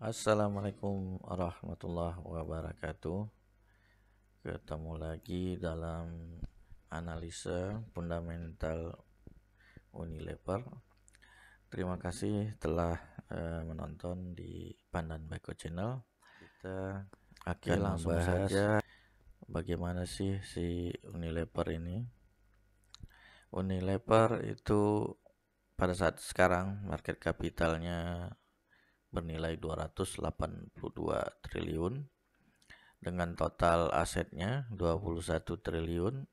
Assalamualaikum warahmatullahi wabarakatuh. Ketemu lagi dalam analisa fundamental Unilever. Terima kasih telah menonton di Pandan Bako Channel. Kita akan langsung membahas saja. bagaimana sih si Unilever ini. Unilever itu pada saat sekarang market kapitalnya bernilai 282 triliun dengan total asetnya 21 triliun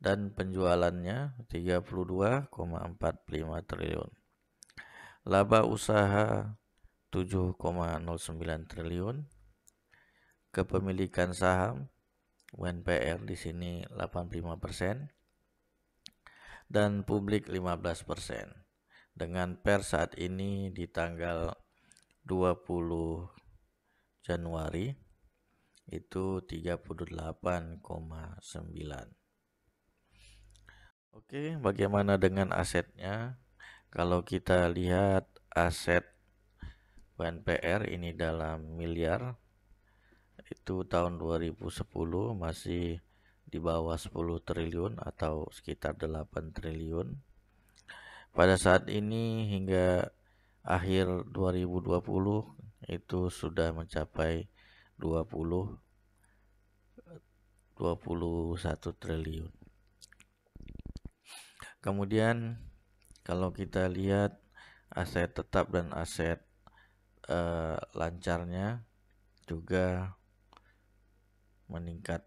dan penjualannya 32,45 triliun. Laba usaha 7,09 triliun. Kepemilikan saham UNPR di sini 85% dan publik 15%. Dengan per saat ini di tanggal 20 Januari itu 38,9. Oke, bagaimana dengan asetnya? Kalau kita lihat aset UNPR ini dalam miliar, itu tahun 2010 masih di bawah 10 triliun atau sekitar 8 triliun. Pada saat ini hingga akhir 2020 itu sudah mencapai 21 triliun. Kemudian kalau kita lihat aset tetap dan aset lancarnya juga meningkat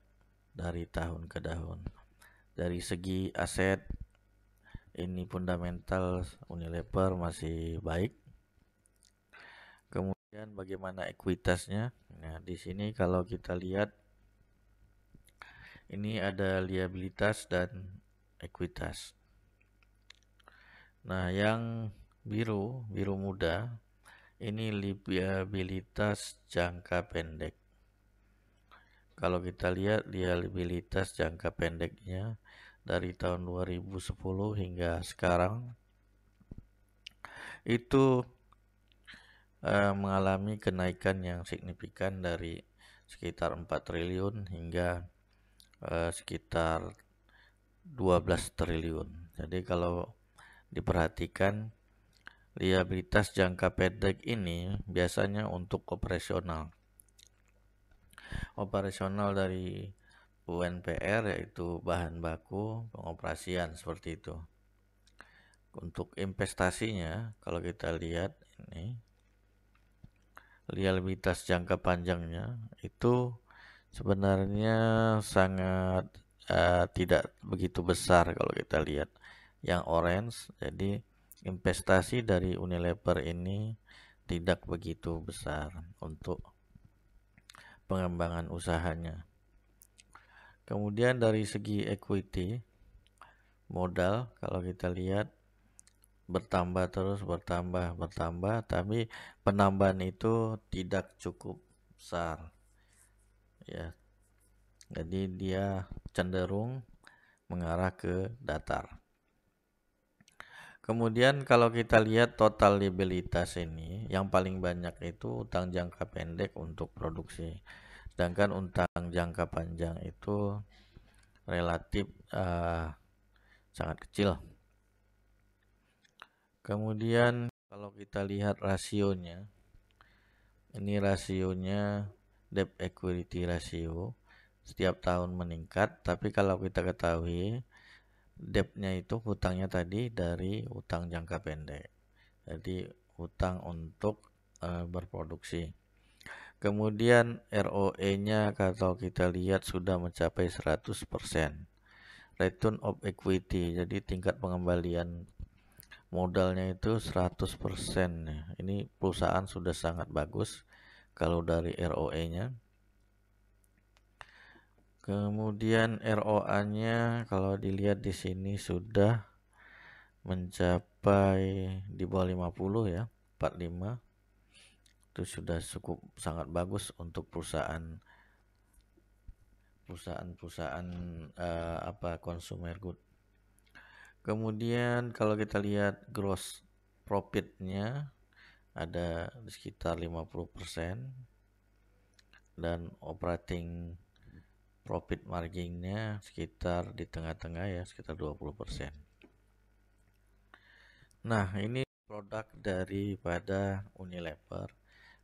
dari tahun ke tahun. Dari segi aset ini fundamental Unilever masih baik. Kemudian bagaimana ekuitasnya? Nah, di sini kalau kita lihat ini ada liabilitas dan ekuitas. Nah, yang biru muda ini liabilitas jangka pendek. Kalau kita lihat liabilitas jangka pendeknya dari tahun 2010 hingga sekarang itu mengalami kenaikan yang signifikan dari sekitar 4 triliun hingga sekitar 12 triliun. Jadi kalau diperhatikan liabilitas jangka pendek ini biasanya untuk operasional dari UNPR, yaitu bahan baku pengoperasian seperti itu. Untuk investasinya kalau kita lihat ini liabilitas jangka panjangnya itu sebenarnya sangat tidak begitu besar kalau kita lihat yang orange. Jadi investasi dari Unilever ini tidak begitu besar untuk pengembangan usahanya. Kemudian dari segi equity modal kalau kita lihat bertambah terus bertambah, tapi penambahan itu tidak cukup besar ya. Jadi dia cenderung mengarah ke datar. Kemudian kalau kita lihat total liabilitas ini, yang paling banyak itu utang jangka pendek untuk produksi. Sedangkan utang jangka panjang itu relatif sangat kecil. Kemudian kalau kita lihat rasionya, ini rasionya debt equity ratio setiap tahun meningkat, tapi kalau kita ketahui debt-nya itu hutangnya tadi dari utang jangka pendek. Jadi hutang untuk berproduksi. Kemudian ROE-nya kalau kita lihat sudah mencapai 100%. Return of equity, jadi tingkat pengembalian modalnya itu 100%. Ini perusahaan sudah sangat bagus kalau dari ROE-nya. Kemudian ROA-nya kalau dilihat di sini sudah mencapai di bawah 50 ya, 45. Itu sudah cukup sangat bagus untuk perusahaan consumer good. Kemudian kalau kita lihat gross profit-nya ada di sekitar 50%, dan operating profit marginnya sekitar di tengah-tengah ya, sekitar 20%. Nah, ini produk daripada Unilever.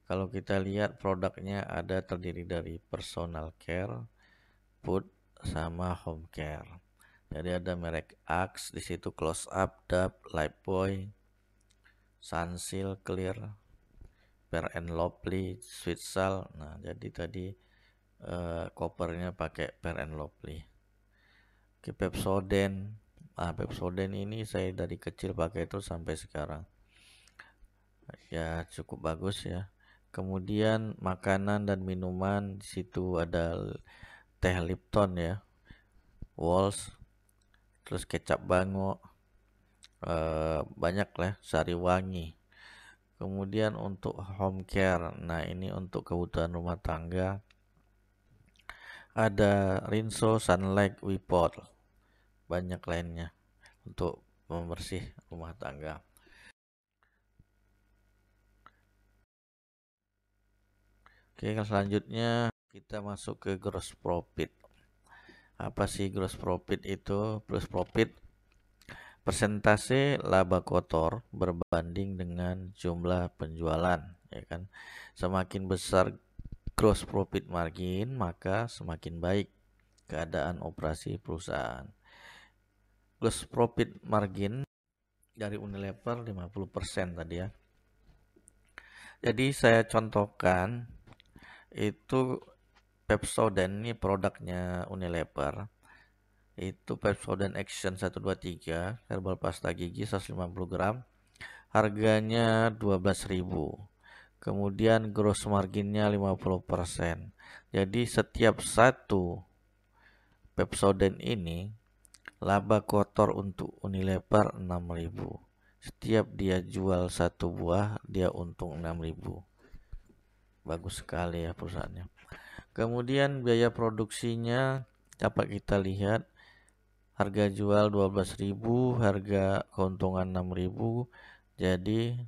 Kalau kita lihat produknya ada terdiri dari personal care, food, sama home care. Jadi ada merek Axe di situ, Close Up, Dove, Lifebuoy, Sunsilk, Clear, Fair and Lovely, Sweet Salt. Nah, jadi tadi kopernya pakai Fair and Lovely. Oke, Pepsodent. Nah, Pepsodent ini saya dari kecil pakai itu sampai sekarang. Ya, cukup bagus ya. Kemudian makanan dan minuman, di situ ada teh Lipton ya, Walls, terus kecap Bango, banyak lah, Sariwangi. Kemudian untuk home care, nah ini untuk kebutuhan rumah tangga, ada Rinso, Sunlight, Wipol, banyak lainnya untuk membersih rumah tangga. Oke, selanjutnya kita masuk ke gross profit. Apa sih gross profit itu? Gross profit persentase laba kotor berbanding dengan jumlah penjualan, ya kan? Semakin besar gross profit margin, maka semakin baik keadaan operasi perusahaan. Gross profit margin dari Unilever 50% tadi ya. Jadi saya contohkan itu Pepsodent, ini produknya Unilever. Itu Pepsodent Action 123 herbal pasta gigi 150 gram. Harganya 12.000. Kemudian gross marginnya 50%. Jadi setiap satu Pepsodent ini laba kotor untuk Unilever 6.000. Setiap dia jual satu buah, dia untung 6.000. Bagus sekali ya perusahaannya. Kemudian biaya produksinya dapat kita lihat, harga jual 12.000, harga keuntungan 6.000. Jadi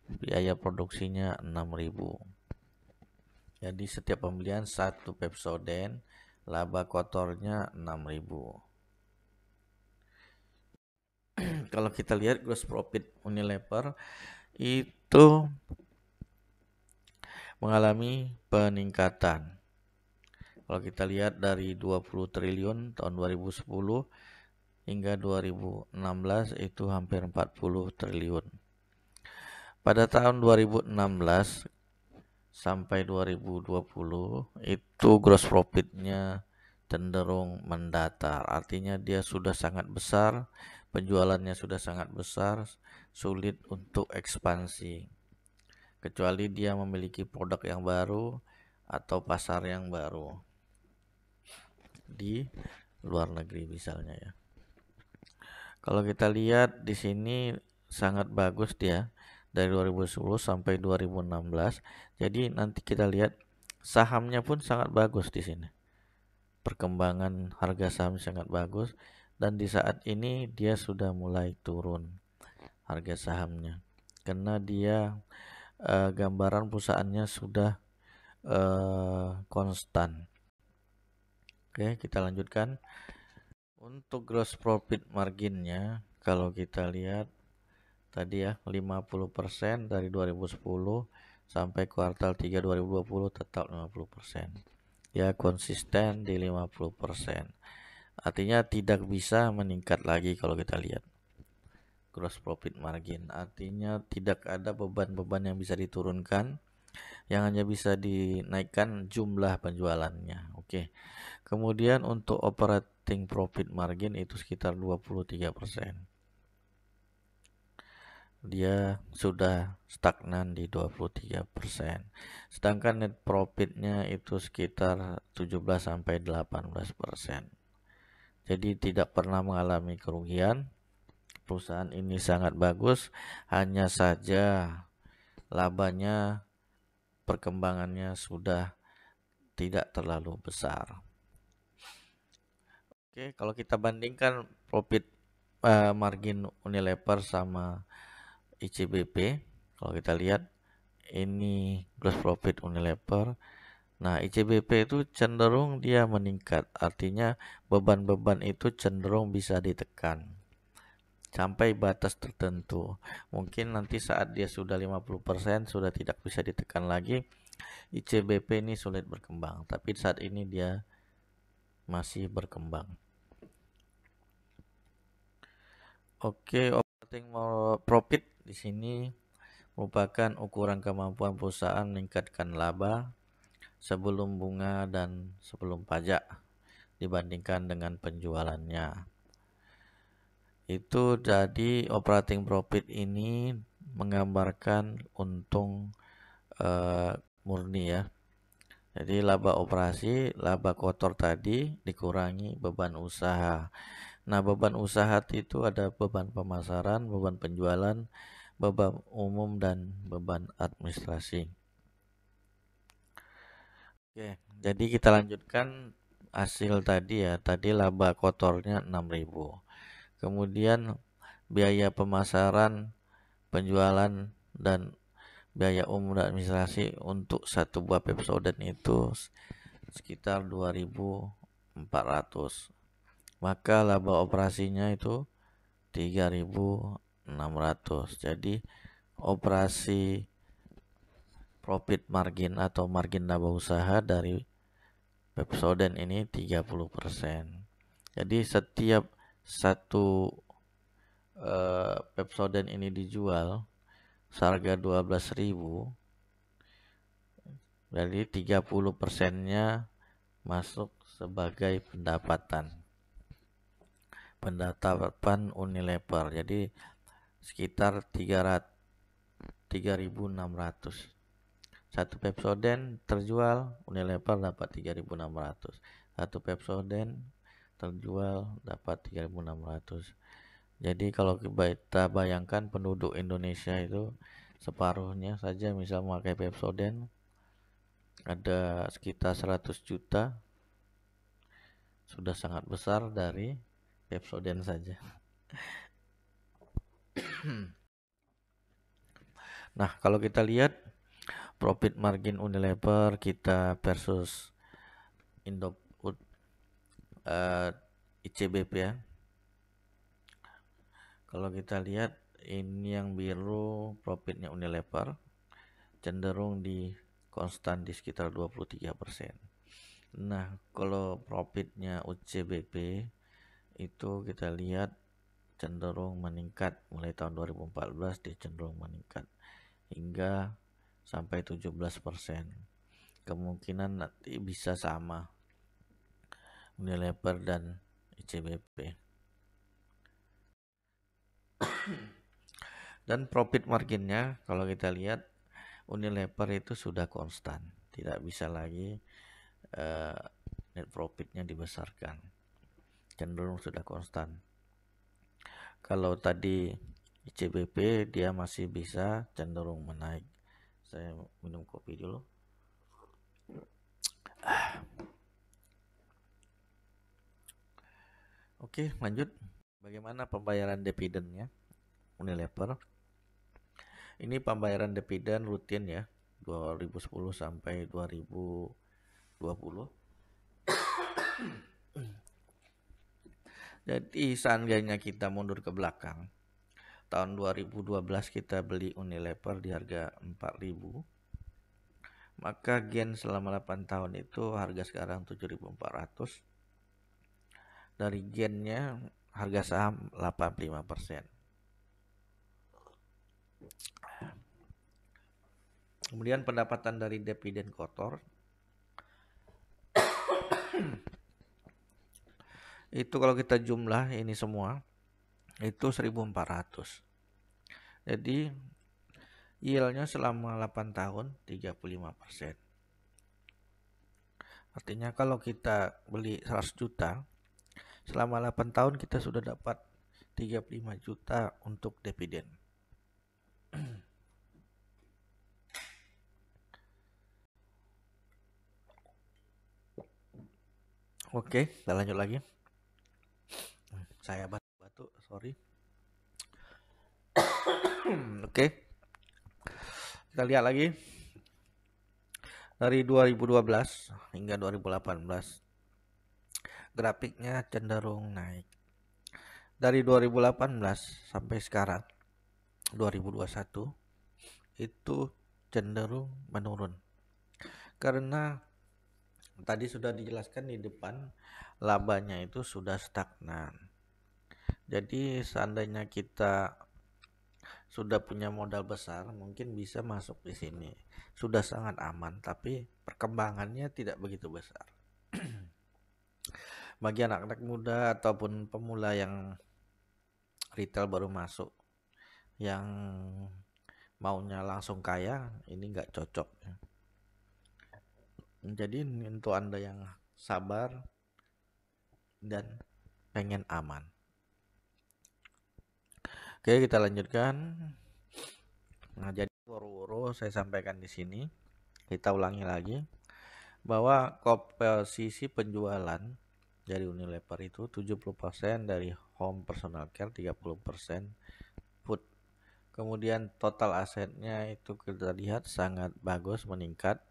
biaya produksinya 6.000. Jadi setiap pembelian satu Pepsodent, laba kotornya 6.000. Kalau kita lihat gross profit Unilever itu mengalami peningkatan. Kalau kita lihat dari 20 triliun tahun 2010 hingga 2016 itu hampir 40 triliun. Pada tahun 2016 sampai 2020 itu gross profitnya cenderung mendatar. Artinya dia sudah sangat besar, penjualannya sudah sangat besar, sulit untuk ekspansi. Kecuali dia memiliki produk yang baru atau pasar yang baru di luar negeri misalnya ya. Kalau kita lihat di sini sangat bagus dia dari 2010 sampai 2016. Jadi nanti kita lihat sahamnya pun sangat bagus di sini. Perkembangan harga saham sangat bagus, dan di saat ini dia sudah mulai turun harga sahamnya karena dia gambaran perusahaannya sudah konstan. Oke, kita lanjutkan. Untuk gross profit marginnya, kalau kita lihat tadi ya 50% dari 2010 sampai kuartal 3 2020 tetap 50%. Ya konsisten di 50%. Artinya tidak bisa meningkat lagi kalau kita lihat gross profit margin. Artinya tidak ada beban-beban yang bisa diturunkan, yang hanya bisa dinaikkan jumlah penjualannya. Oke. Kemudian untuk operating profit margin itu sekitar 23%. Dia sudah stagnan di 23%. Sedangkan net profitnya itu sekitar 17 sampai 18%. Jadi tidak pernah mengalami kerugian. Perusahaan ini sangat bagus, hanya saja labanya, perkembangannya sudah tidak terlalu besar. Oke, kalau kita bandingkan profit margin Unilever sama ICBP, Kalau kita lihat ini gross profit Unilever. Nah, ICBP itu cenderung dia meningkat. Artinya beban-beban itu cenderung bisa ditekan sampai batas tertentu. Mungkin nanti saat dia sudah 50% sudah tidak bisa ditekan lagi, ICBP ini sulit berkembang. Tapi saat ini dia masih berkembang. Oke, operating profit di sini merupakan ukuran kemampuan perusahaan meningkatkan laba sebelum bunga dan sebelum pajak dibandingkan dengan penjualannya. Itu jadi operating profit ini menggambarkan untung murni ya. Jadi laba operasi, laba kotor tadi dikurangi beban usaha. Nah, beban usaha itu ada beban pemasaran, beban penjualan, beban umum, dan beban administrasi. Oke, jadi kita lanjutkan hasil tadi ya. Tadi laba kotornya 6.000. Kemudian biaya pemasaran, penjualan, dan biaya umum dan administrasi untuk satu buah Pepsodent itu sekitar 2.400. Maka laba operasinya itu 3.600. Jadi operasi profit margin atau margin laba usaha dari Pepsodent ini 30%. Jadi setiap satu Pepsodent ini dijual seharga 12.000, jadi 30%-nya masuk sebagai pendapatan Unilever. Jadi sekitar 3.600. Satu Pepsodent terjual, Unilever dapat 3.600. Satu Pepsodent terjual dapat 3.600. Jadi kalau kita bayangkan penduduk Indonesia itu separuhnya saja misal memakai Pepsodent, ada sekitar 100 juta, sudah sangat besar dari Pepsodent saja. Nah, kalau kita lihat profit margin Unilever kita versus Indofood ICBP ya. Kalau kita lihat ini yang biru profitnya Unilever cenderung di konstan di sekitar 23%. Nah, kalau profitnya UCBP itu kita lihat cenderung meningkat mulai tahun 2014, dia cenderung meningkat hingga sampai 17%. Kemungkinan nanti bisa sama Unilever dan ICBP. Dan profit marginnya kalau kita lihat Unilever itu sudah konstan, tidak bisa lagi net profitnya dibesarkan, cenderung sudah konstan. Kalau tadi ICBP dia masih bisa cenderung menaik. Saya minum kopi dulu. Oke, lanjut. Bagaimana pembayaran dividennya Unilever? Ini pembayaran dividen rutin ya, 2010 sampai 2020. Jadi seandainya kita mundur ke belakang, tahun 2012 kita beli Unilever di harga 4.000, maka gain selama 8 tahun itu harga sekarang 7.400. Dari gainnya harga saham 85%. Kemudian pendapatan dari dividen kotor itu kalau kita jumlah ini semua itu 1.400. Jadi yieldnya selama 8 tahun 35%. Artinya kalau kita beli 100 juta selama 8 tahun kita sudah dapat 35 juta untuk dividen. Oke, kita lanjut lagi. Saya batuk, sorry. Oke. Kita lihat lagi dari 2012 hingga 2018 grafiknya cenderung naik. Dari 2018 sampai sekarang 2021 itu cenderung menurun. Karena tadi sudah dijelaskan di depan, labanya itu sudah stagnan. Jadi seandainya kita sudah punya modal besar, mungkin bisa masuk di sini. Sudah sangat aman, tapi perkembangannya tidak begitu besar. Bagi anak-anak muda ataupun pemula yang retail baru masuk, yang maunya langsung kaya, ini nggak cocok. Jadi untuk Anda yang sabar dan pengen aman. Oke, kita lanjutkan. Nah, jadi woro-woro saya sampaikan di sini. Kita ulangi lagi bahwa komposisi penjualan dari Unilever itu 70% dari home personal care, 30% food. Kemudian total asetnya itu kita lihat sangat bagus, meningkat.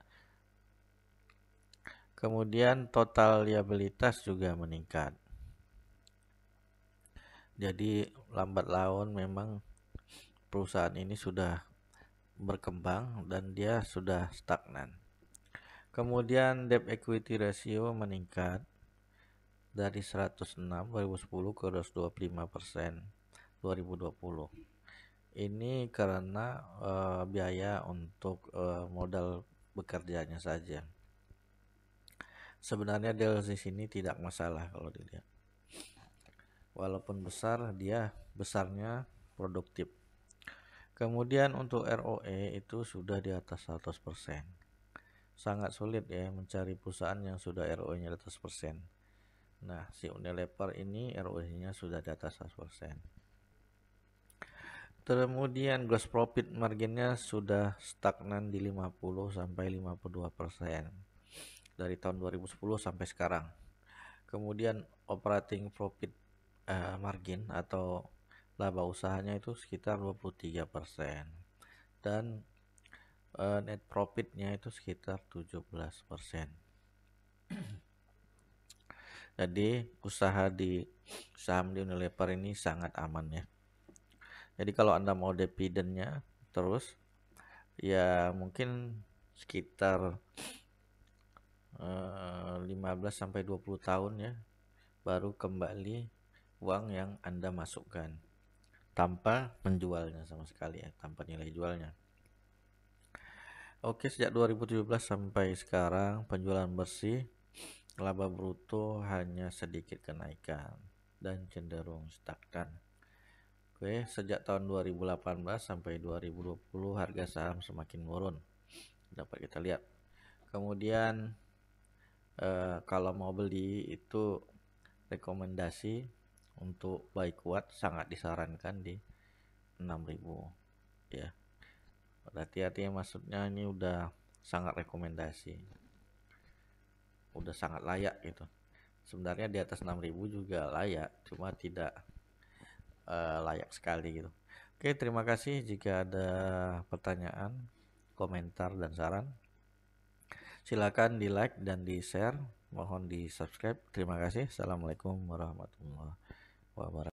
Kemudian total liabilitas juga meningkat. Jadi lambat laun memang perusahaan ini sudah berkembang dan dia sudah stagnan. Kemudian debt equity ratio meningkat dari 106 2010 ke 125% 2020. Ini karena biaya untuk modal bekerjanya saja. Sebenarnya dari sini tidak masalah kalau dilihat. Walaupun besar, dia besarnya produktif. Kemudian untuk ROE itu sudah di atas 100%. Sangat sulit ya mencari perusahaan yang sudah ROE-nya di atas persen. Nah, si Unilever ini ROE-nya sudah di atas 100%. Kemudian gross profit marginnya sudah stagnan di 50 sampai 52% dari tahun 2010 sampai sekarang. Kemudian operating profit margin atau laba usahanya itu sekitar 23% dan net profitnya itu sekitar 17%. Jadi usaha di saham di Unilever ini sangat aman ya. Jadi kalau Anda mau dividennya terus ya mungkin sekitar 15 sampai 20 tahun ya baru kembali uang yang Anda masukkan tanpa menjualnya sama sekali ya, tanpa nilai jualnya. Oke, sejak 2017 sampai sekarang penjualan bersih laba bruto hanya sedikit kenaikan dan cenderung stagnan. Oke, sejak tahun 2018 sampai 2020 harga saham semakin menurun. Dapat kita lihat. Kemudian kalau mau beli itu rekomendasi untuk buy kuat sangat disarankan di 6.000 ya. Hati-hati maksudnya ini udah sangat rekomendasi. Udah sangat layak gitu. Sebenarnya di atas 6.000 juga layak, cuma tidak layak sekali gitu. Oke, terima kasih. Jika ada pertanyaan, komentar dan saran, silakan di like dan di share. Mohon di subscribe. Terima kasih. Assalamualaikum warahmatullahi wabarakatuh.